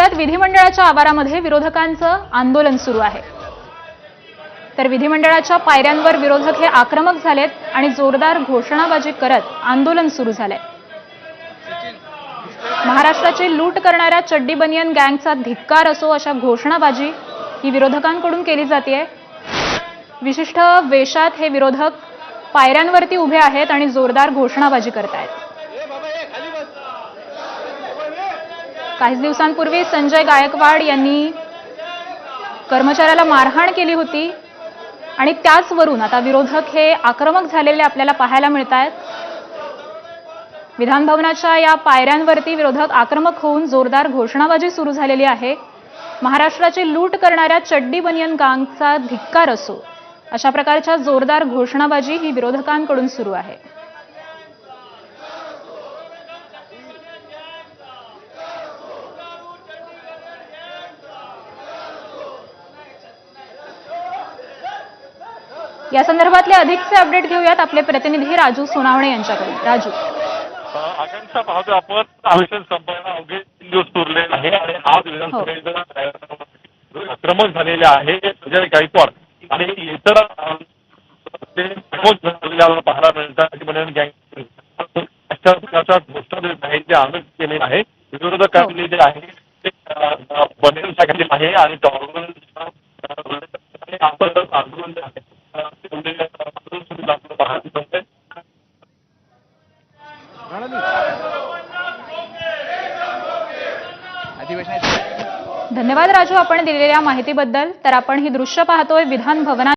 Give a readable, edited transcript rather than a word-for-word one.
राज्यात विधिमंडळाच्या आवारामध्ये विरोधकांचं आंदोलन सुरू आहे। तर विधिमंडळाच्या पायऱ्यांवर विरोधक हे आक्रमक झालेत आणि जोरदार घोषणाबाजी करत आंदोलन सुरू झालंय। महाराष्ट्राची लूट करणाऱ्या चड्डी बनियन गँगचा धिक्कार असो अशा घोषणाबाजी ही विरोधकांकडून केली जाते। विशिष्ट वेशात हे विरोधक पायऱ्यांवरती उभे आहेत आणि जोरदार घोषणाबाजी करतायत। काही दिवसांपूर्वी संजय गायकवाड यांनी कर्मचाऱ्याला मारहाण केली होती आणि त्याचवरून आता विरोधक हे आक्रमक झालेले आपल्याला पाहायला मिळतात। विधान भवनाच्या या पायऱ्यांवरती विरोधक आक्रमक होऊन जोरदार घोषणाबाजी सुरू झालेली आहे। महाराष्ट्राची लूट करणाऱ्या चड्डी बनियन गँगचा धिक्कार असो अशा प्रकारच्या जोरदार घोषणाबाजी ही विरोधकांकडून सुरू आहे। या संदर्भातले अधिकचे अपडेट घेऊयात आपले प्रतिनिधी राजू सोनावणे यांच्याकडून। राजू, आकांक्षा पाहतो आपण अधिवेशन संपवायला अवघे 3 दिवस उरले आहे आणि आज विधानसभेचं आक्रमक झालेले आहे संजय गायकवाड आणि इतर पाहायला मिळतात अशा प्रकारच्या घोषणा देत आहेत जे आंदोलन केले आहे। विरोधकांनी जे आहे ते बनियन शाखेचे आहे आणि आंदोलन जे आहे धन्यवाद राजू आपण दिलेल्या माहितीबद्दल। तर आपण ही दृश्य पाहतोय विधान भवनात।